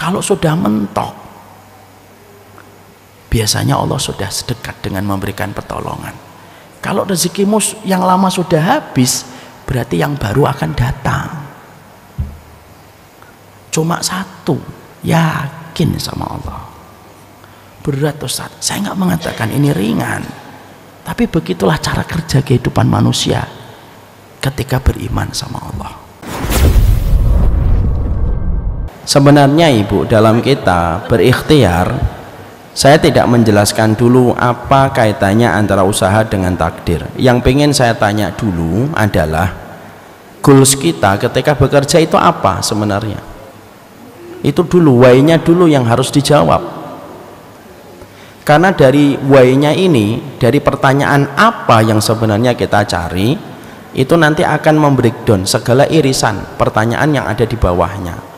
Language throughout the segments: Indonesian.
Kalau sudah mentok, biasanya Allah sudah sedekat dengan memberikan pertolongan. Kalau rezekimu yang lama sudah habis, berarti yang baru akan datang. Cuma satu, yakin sama Allah. Berat Ustaz, saya nggak mengatakan ini ringan, tapi begitulah cara kerja kehidupan manusia ketika beriman sama Allah. Sebenarnya Ibu, dalam kita berikhtiar, saya tidak menjelaskan dulu apa kaitannya antara usaha dengan takdir. Yang pengen saya tanya dulu adalah goals kita ketika bekerja itu apa sebenarnya? Itu dulu, why-nya dulu yang harus dijawab. Karena dari why-nya ini, dari pertanyaan apa yang sebenarnya kita cari, itu nanti akan membreakdown segala irisan pertanyaan yang ada di bawahnya.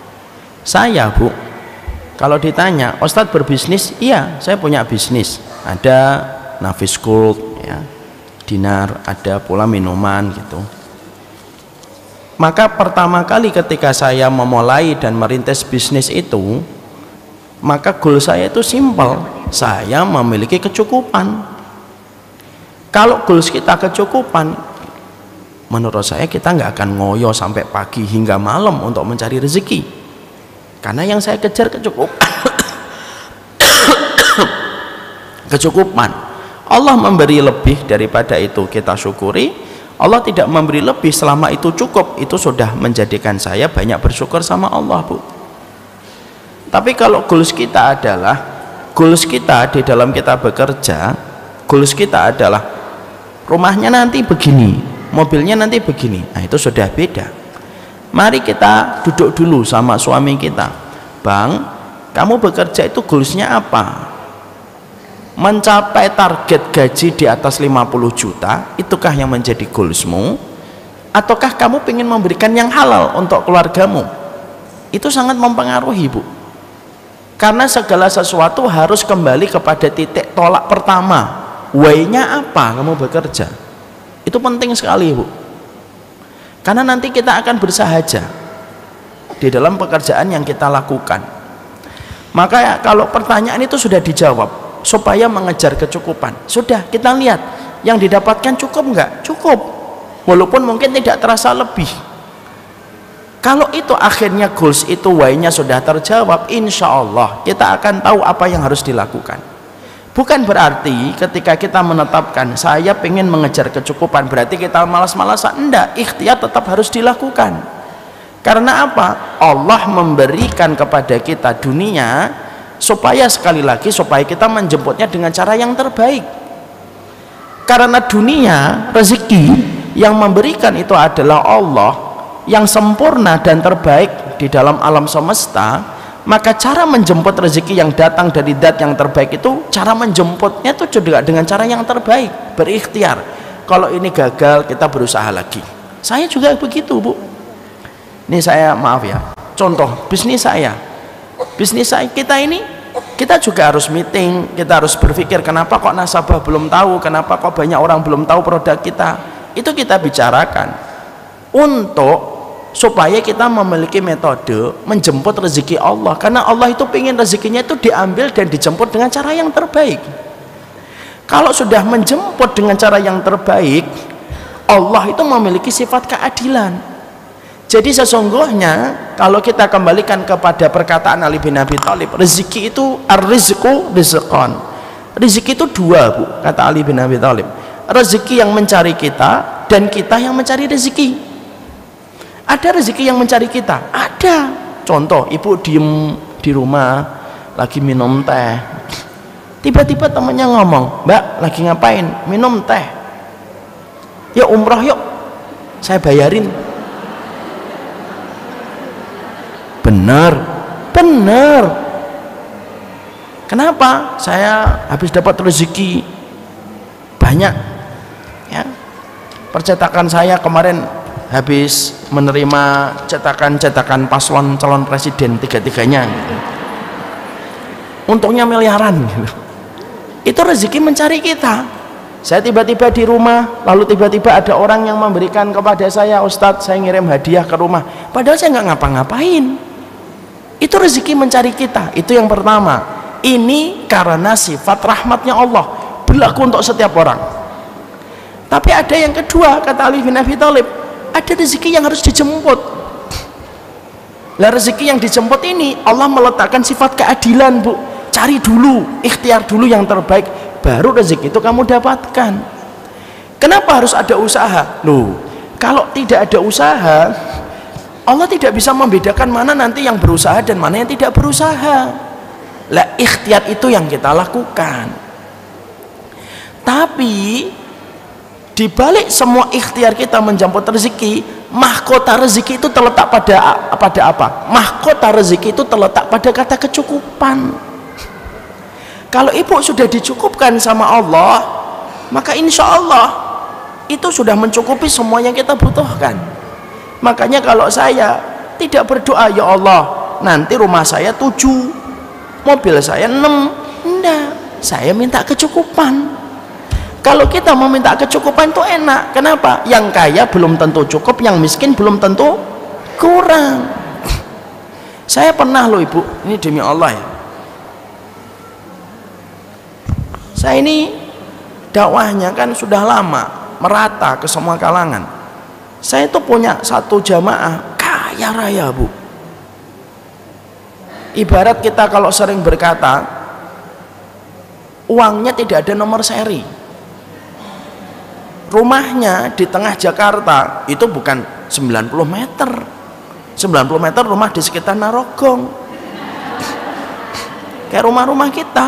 Saya, Bu, kalau ditanya, Ustadz berbisnis? Iya, saya punya bisnis. Ada Nafis Gold, ya, dinar, ada pula minuman gitu. Maka pertama kali ketika saya memulai dan merintis bisnis itu, maka goal saya itu simple, saya memiliki kecukupan. Kalau goals kita kecukupan, menurut saya kita nggak akan ngoyo sampai pagi hingga malam untuk mencari rezeki, karena yang saya kejar kecukupan. Allah memberi lebih daripada itu, kita syukuri. Allah tidak memberi lebih, selama itu cukup, itu sudah menjadikan saya banyak bersyukur sama Allah, Bu. Tapi kalau goals kita adalah, goals kita di dalam kita bekerja, goals kita adalah rumahnya nanti begini, mobilnya nanti begini, nah itu sudah beda. Mari kita duduk dulu sama suami kita, Bang, kamu bekerja itu goalsnya apa? Mencapai target gaji di atas 50 juta, itukah yang menjadi goalsmu? Ataukah kamu ingin memberikan yang halal untuk keluargamu? Itu sangat mempengaruhi, Bu. Karena segala sesuatu harus kembali kepada titik tolak pertama. Why-nya apa kamu bekerja? Itu penting sekali, Bu. Karena nanti kita akan bersahaja di dalam pekerjaan yang kita lakukan. Maka kalau pertanyaan itu sudah dijawab, supaya mengejar kecukupan, sudah kita lihat yang didapatkan cukup nggak? Cukup, walaupun mungkin tidak terasa lebih. Kalau itu akhirnya goals itu, why-nya sudah terjawab, insya Allah kita akan tahu apa yang harus dilakukan. Bukan berarti ketika kita menetapkan saya pengen mengejar kecukupan berarti kita malas-malasan, enggak, ikhtiar tetap harus dilakukan. Karena apa? Allah memberikan kepada kita dunia supaya sekali lagi, supaya kita menjemputnya dengan cara yang terbaik. Karena dunia, rezeki yang memberikan itu adalah Allah yang sempurna dan terbaik di dalam alam semesta, maka cara menjemput rezeki yang datang dari zat yang terbaik itu, cara menjemputnya itu juga dengan cara yang terbaik, berikhtiar. Kalau ini gagal, kita berusaha lagi. Saya juga begitu, Bu. Ini saya, maaf ya, contoh bisnis saya kita ini, kita juga harus meeting, kita harus berpikir kenapa kok nasabah belum tahu, kenapa kok banyak orang belum tahu produk kita. Itu kita bicarakan untuk supaya kita memiliki metode menjemput rezeki Allah, karena Allah itu ingin rezekinya itu diambil dan dijemput dengan cara yang terbaik. Kalau sudah menjemput dengan cara yang terbaik, Allah itu memiliki sifat keadilan. Jadi sesungguhnya kalau kita kembalikan kepada perkataan Ali bin Abi Thalib, rezeki itu ar-rizqu rizqan. Rezeki itu dua, Bu, kata Ali bin Abi Thalib. Rezeki yang mencari kita dan kita yang mencari rezeki. Ada rezeki yang mencari kita, ada. Contoh, ibu diem di rumah lagi minum teh, tiba-tiba temannya ngomong, Mbak lagi ngapain? Minum teh. Yuk umroh yuk, saya bayarin. Benar. Kenapa? Saya habis dapat rezeki banyak, ya. Percetakan saya kemarin habis menerima cetakan paslon calon presiden tiga-tiganya, gitu. Untungnya miliaran, gitu. Itu rezeki mencari kita. Saya tiba-tiba di rumah, lalu tiba-tiba ada orang yang memberikan kepada saya, Ustadz saya ngirim hadiah ke rumah, padahal saya nggak ngapa-ngapain. Itu rezeki mencari kita, itu yang pertama. Ini karena sifat rahmatnya Allah, berlaku untuk setiap orang. Tapi ada yang kedua, kata Ali bin Abi Thalib, ada rezeki yang harus dijemput. Lah rezeki yang dijemput ini Allah meletakkan sifat keadilan, Bu. Cari dulu, ikhtiar dulu yang terbaik, baru rezeki itu kamu dapatkan. Kenapa harus ada usaha? Loh, kalau tidak ada usaha, Allah tidak bisa membedakan mana nanti yang berusaha dan mana yang tidak berusaha. Lah ikhtiar itu yang kita lakukan. Tapi di balik semua ikhtiar kita menjemput rezeki, mahkota rezeki itu terletak pada apa? Mahkota rezeki itu terletak pada kata kecukupan. Kalau ibu sudah dicukupkan sama Allah, maka insya Allah itu sudah mencukupi semua yang kita butuhkan. Makanya kalau saya tidak berdoa, ya Allah nanti rumah saya 7, mobil saya 6, enggak, saya minta kecukupan. Kalau kita meminta kecukupan itu enak. Kenapa? Yang kaya belum tentu cukup, yang miskin belum tentu kurang. Saya pernah loh ibu, ini demi Allah ya, saya ini dakwahnya kan sudah lama, merata ke semua kalangan. Saya itu punya satu jamaah kaya raya, Bu. Ibarat kita kalau sering berkata, uangnya tidak ada nomor seri. Rumahnya di tengah Jakarta itu bukan 90 meter. 90 meter rumah di sekitar Narogong. Kayak rumah-rumah kita.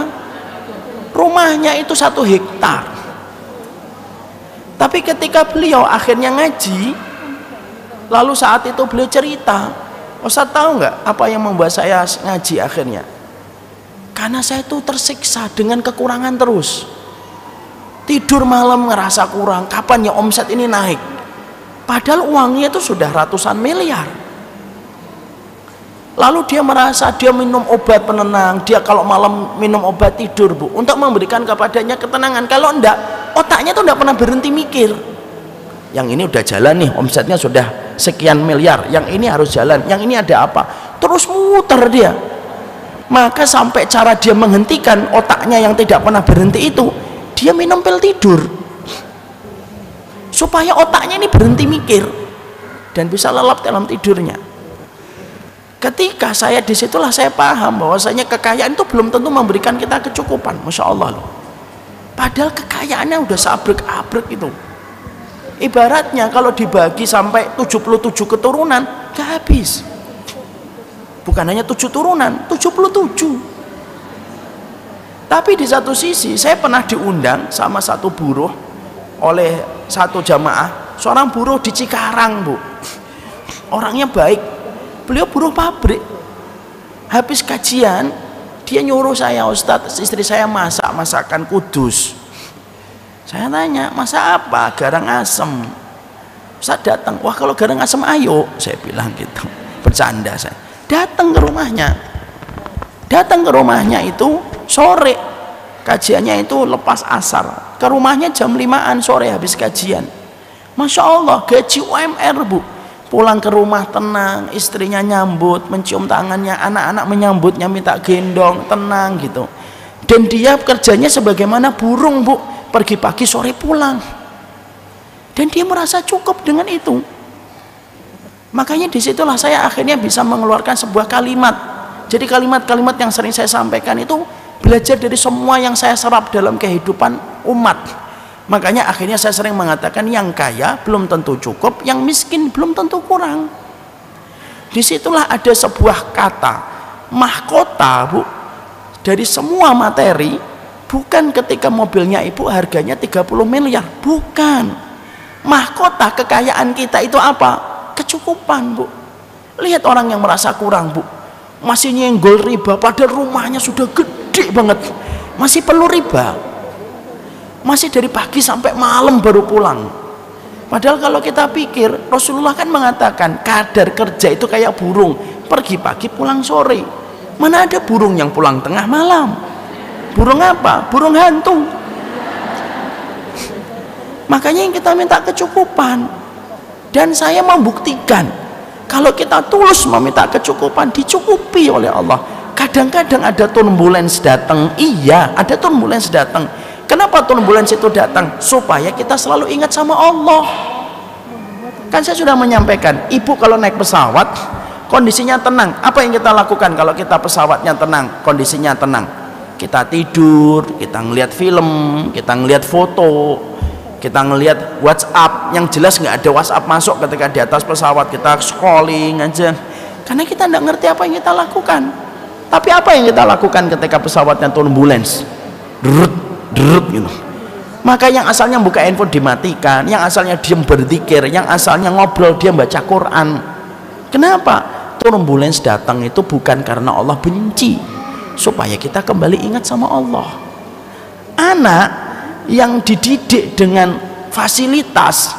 Rumahnya itu 1 hektar. Tapi ketika beliau akhirnya ngaji, lalu saat itu beliau cerita, Ustaz tahu nggak apa yang membuat saya ngaji akhirnya? Karena saya itu tersiksa dengan kekurangan terus. Tidur malam ngerasa kurang, kapan ya omset ini naik? Padahal uangnya itu sudah ratusan miliar. Lalu dia merasa dia minum obat penenang, dia kalau malam minum obat tidur, Bu, untuk memberikan kepadanya ketenangan. Kalau enggak, otaknya tuh enggak pernah berhenti mikir. Yang ini udah jalan nih, omsetnya sudah sekian miliar, yang ini harus jalan, yang ini ada apa, terus muter dia. Maka sampai cara dia menghentikan otaknya yang tidak pernah berhenti itu, dia minum pil tidur supaya otaknya ini berhenti mikir dan bisa lelap dalam tidurnya. Ketika saya disitulah saya paham bahwasanya kekayaan itu belum tentu memberikan kita kecukupan. Masya Allah loh. Padahal kekayaannya udah seabrek-abrek itu. Ibaratnya kalau dibagi sampai 77 keturunan gak habis. Bukan hanya 7 turunan, 77. Tapi di satu sisi saya pernah diundang sama satu buruh oleh satu jamaah, seorang buruh di Cikarang, Bu. Orangnya baik. Beliau buruh pabrik. Habis kajian dia nyuruh saya, Ustadz, istri saya masak masakan kudus. Saya tanya, masak apa? Garang asem. Ustadz datang, wah kalau garang asem ayo, saya bilang gitu, bercanda saya. Datang ke rumahnya itu sore, kajiannya itu lepas asar, ke rumahnya jam 5-an sore habis kajian. Masya Allah, gaji UMR, Bu. Pulang ke rumah tenang, istrinya nyambut, mencium tangannya, anak-anak menyambutnya, minta gendong, tenang gitu. Dan dia kerjanya sebagaimana burung, Bu, pergi pagi sore pulang. Dan dia merasa cukup dengan itu. Makanya disitulah saya akhirnya bisa mengeluarkan sebuah kalimat. Jadi kalimat-kalimat yang sering saya sampaikan itu belajar dari semua yang saya serap dalam kehidupan umat. Makanya akhirnya saya sering mengatakan yang kaya belum tentu cukup, yang miskin belum tentu kurang. Disitulah ada sebuah kata mahkota, Bu, dari semua materi. Bukan ketika mobilnya ibu harganya 30 miliar, bukan. Mahkota kekayaan kita itu apa? Kecukupan, Bu. Lihat orang yang merasa kurang, Bu, masih nyenggol riba padahal rumahnya sudah gede banget, masih perlu riba, masih dari pagi sampai malam baru pulang. Padahal kalau kita pikir, Rasulullah kan mengatakan kadar kerja itu kayak burung, pergi pagi pulang sore. Mana ada burung yang pulang tengah malam? Burung apa? Burung hantu. Makanya yang kita minta kecukupan. Dan saya membuktikan Kalau kita tulus meminta kecukupan, dicukupi oleh Allah. Kadang-kadang ada turbulence datang, iya, ada turbulence datang. Kenapa turbulence itu datang? Supaya kita selalu ingat sama Allah. Kan saya sudah menyampaikan, ibu kalau naik pesawat kondisinya tenang, apa yang kita lakukan kalau kita pesawatnya tenang, kondisinya tenang? Kita tidur, kita ngelihat film, kita ngelihat foto, kita ngelihat WhatsApp. Yang jelas nggak ada WhatsApp masuk ketika di atas pesawat, kita scrolling aja karena kita nggak ngerti apa yang kita lakukan. Tapi apa yang kita lakukan ketika pesawatnya turbulence? Derut, derut gitu. Maka yang asalnya buka handphone dimatikan, yang asalnya diam berzikir, yang asalnya ngobrol dia baca Quran. Kenapa? Turbulence datang itu bukan karena Allah benci, supaya kita kembali ingat sama Allah. Anak yang dididik dengan fasilitas,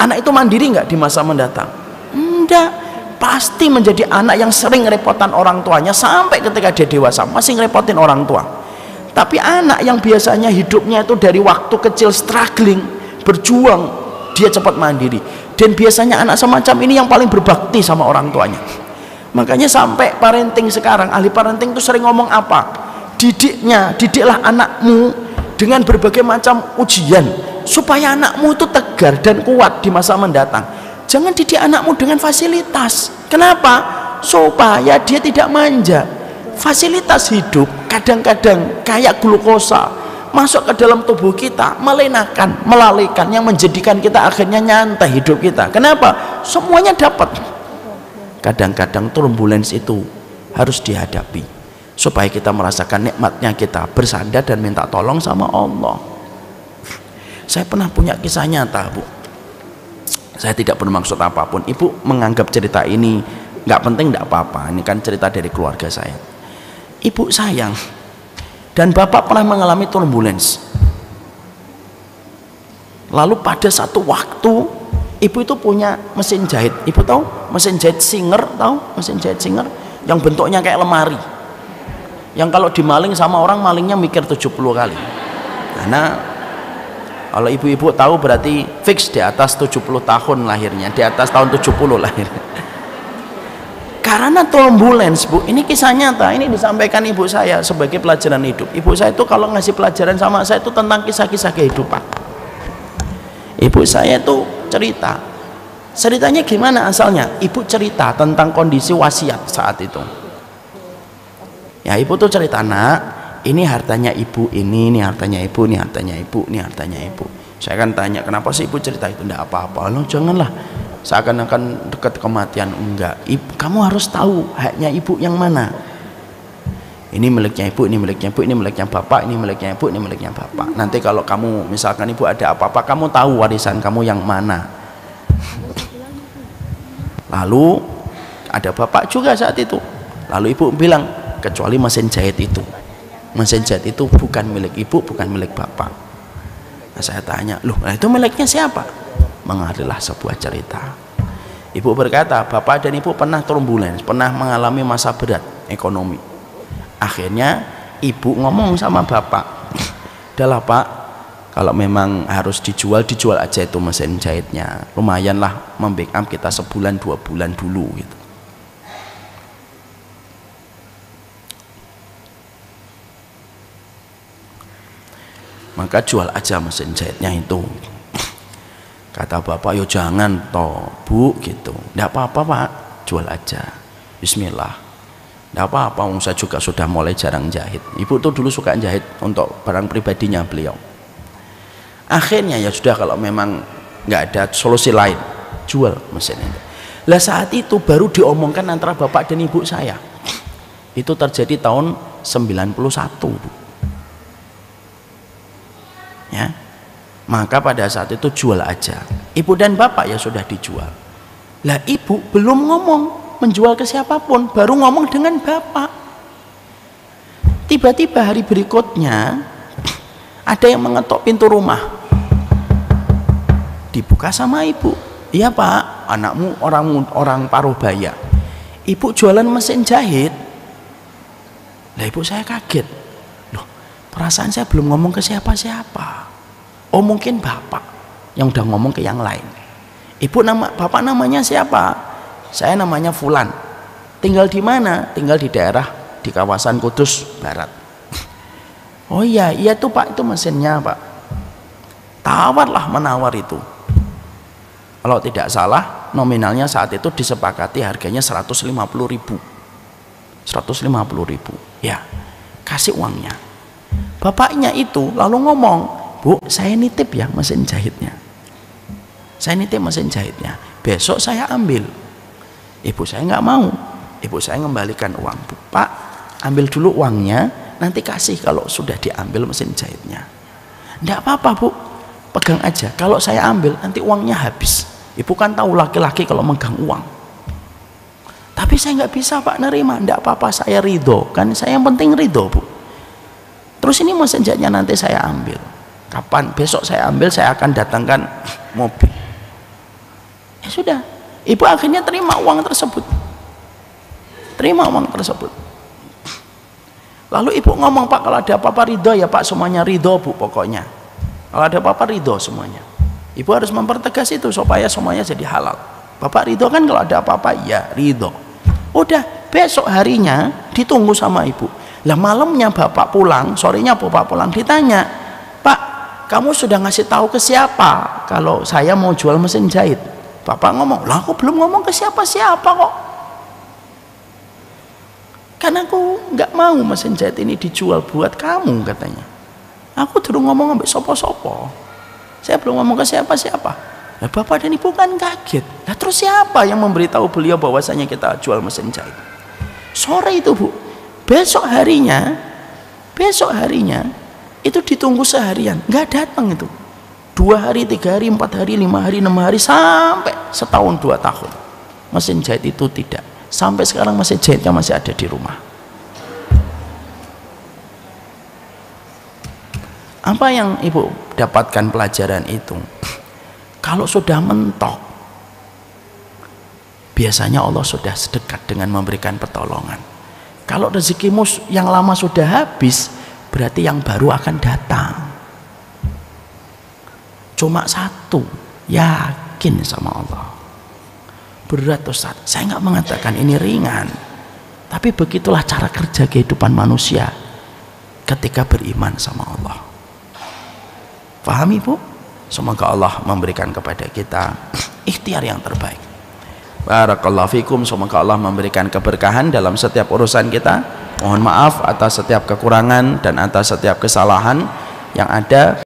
anak itu mandiri nggak di masa mendatang? Enggak. Pasti menjadi anak yang sering ngerepotan orang tuanya sampai ketika dia dewasa masih ngerepotin orang tua. Tapi anak yang biasanya hidupnya itu dari waktu kecil struggling, berjuang, dia cepat mandiri. Dan biasanya anak semacam ini yang paling berbakti sama orang tuanya. Makanya sampai parenting sekarang, ahli parenting itu sering ngomong apa? Didiklah anakmu dengan berbagai macam ujian supaya anakmu itu tegar dan kuat di masa mendatang. Jangan didik anakmu dengan fasilitas. Kenapa? Supaya dia tidak manja. Fasilitas hidup kadang-kadang kayak glukosa masuk ke dalam tubuh kita, melenakan, melalaikan, yang menjadikan kita akhirnya nyantai hidup kita. Kenapa? Semuanya dapat. Kadang-kadang turbulence itu harus dihadapi supaya kita merasakan nikmatnya kita bersandar dan minta tolong sama Allah. Saya pernah punya kisah nyata, Bu. Saya tidak bermaksud apapun. Ibu menganggap cerita ini nggak penting, nggak apa-apa. Ini kan cerita dari keluarga saya. Ibu sayang dan bapak pernah mengalami turbulence. Lalu pada satu waktu ibu itu punya mesin jahit. Ibu tahu mesin jahit Singer? Tahu mesin jahit Singer yang bentuknya kayak lemari, yang kalau dimaling sama orang, malingnya mikir 70 kali. Karena kalau ibu-ibu tahu berarti fix di atas 70 tahun lahirnya, di atas tahun 70 lahirnya. Karena turbulence, Bu, ini kisah nyata, ini disampaikan ibu saya sebagai pelajaran hidup. Ibu saya itu kalau ngasih pelajaran sama saya itu tentang kisah-kisah kehidupan. Ibu saya itu cerita. Ceritanya gimana asalnya? Ibu cerita tentang kondisi wasiat saat itu. Ya, ibu tuh cerita, nak, ini hartanya ibu, ini hartanya ibu, ini hartanya ibu, ini hartanya ibu. Saya kan tanya, kenapa sih ibu cerita itu? Enggak apa-apa. Loh, janganlah seakan-akan dekat kematian. Enggak, kamu harus tahu haknya ibu yang mana. Ini miliknya ibu, ini miliknya ibu, ini miliknya bapak, ini miliknya ibu, ini miliknya bapak. Nanti kalau kamu misalkan ibu ada apa-apa, kamu tahu warisan kamu yang mana. Lalu ada bapak juga saat itu. Lalu ibu bilang, kecuali mesin jahit itu. Mesin jahit itu bukan milik ibu, bukan milik bapak. Nah, saya tanya, loh, nah itu miliknya siapa? Mengarilah sebuah cerita. Ibu berkata, bapak dan ibu pernah turbulence, pernah mengalami masa berat ekonomi. Akhirnya ibu ngomong sama bapak, udahlah pak, kalau memang harus dijual, dijual aja itu mesin jahitnya. Lumayanlah membackup kita sebulan 2 bulan dulu gitu. Maka jual aja mesin jahitnya itu. Kata bapak, yo jangan toh bu gitu. Nggak apa-apa pak, jual aja. Bismillah. Nggak apa-apa, saya juga sudah mulai jarang jahit. Ibu tuh dulu suka jahit untuk barang pribadinya beliau. Akhirnya ya sudah, kalau memang nggak ada solusi lain, jual mesin itu. Lah saat itu baru diomongkan antara bapak dan ibu saya. Itu terjadi tahun 91, Bu. Ya, maka pada saat itu jual aja. Ibu dan bapak ya sudah dijual. Lah ibu belum ngomong menjual ke siapapun, baru ngomong dengan bapak. Tiba-tiba hari berikutnya ada yang mengetok pintu rumah, dibuka sama ibu. Iya pak, anakmu orang paruh baya. Ibu jualan mesin jahit. Lah ibu saya kaget. Perasaan saya belum ngomong ke siapa-siapa. Oh mungkin bapak yang udah ngomong ke yang lain. Bapak namanya siapa? saya namanya Fulan, tinggal di mana? Tinggal di daerah di kawasan Kudus Barat. Oh iya, iya tuh Pak, itu mesinnya Pak. Tawarlah menawar itu. Kalau tidak salah nominalnya saat itu disepakati harganya 150.000. 150.000. Ya, kasih uangnya. Bapaknya itu lalu ngomong, Bu, saya nitip ya mesin jahitnya. Saya nitip mesin jahitnya. Besok saya ambil. Ibu saya nggak mau. Ibu saya ngembalikan uang. Bu, Pak, ambil dulu uangnya, nanti kasih kalau sudah diambil mesin jahitnya. Nggak apa-apa Bu, pegang aja. Kalau saya ambil nanti uangnya habis. Ibu kan tahu laki-laki kalau megang uang. Tapi saya nggak bisa Pak nerima. Nggak apa-apa, saya ridho. Kan saya yang penting ridho Bu. Terus ini mesin jahitnya nanti saya ambil. Kapan? Besok saya ambil, saya akan datangkan mobil. Ya sudah, ibu akhirnya terima uang tersebut. Terima uang tersebut. Lalu ibu ngomong, Pak, kalau ada apa-apa ridho ya Pak, semuanya ridho Bu pokoknya. Kalau ada apa-apa ridho semuanya. Ibu harus mempertegas itu supaya semuanya jadi halal. Bapak ridho kan kalau ada apa-apa? Ya ridho. Udah, besok harinya ditunggu sama ibu. Lah malamnya bapak pulang, sorenya bapak pulang, ditanya, Pak, kamu sudah ngasih tahu ke siapa kalau saya mau jual mesin jahit? Bapak ngomong, lah aku belum ngomong ke siapa-siapa kok. Karena aku nggak mau mesin jahit ini dijual buat kamu katanya. Aku terus ngomong sampai sopo-sopo. Saya belum ngomong ke siapa-siapa. Nah, bapak dan ibu kan kaget. Nah terus siapa yang memberitahu beliau bahwasanya kita jual mesin jahit? Sore itu Bu, besok harinya itu ditunggu seharian, nggak datang itu. 2 hari, 3 hari, 4 hari, 5 hari, 6 hari, sampai setahun 2 tahun mesin jahit itu tidak. Sampai sekarang mesin jahitnya masih ada di rumah. Apa yang ibu dapatkan pelajaran itu? Kalau sudah mentok, biasanya Allah sudah sedekat dengan memberikan pertolongan. Kalau rezekimu yang lama sudah habis, berarti yang baru akan datang. Cuma satu, yakin sama Allah. Berat Ustaz, saya nggak mengatakan ini ringan, tapi begitulah cara kerja kehidupan manusia ketika beriman sama Allah. Pahami Bu? Semoga Allah memberikan kepada kita ikhtiar yang terbaik. Barakallahu fikum. Semoga Allah memberikan keberkahan dalam setiap urusan kita. Mohon maaf atas setiap kekurangan dan atas setiap kesalahan yang ada.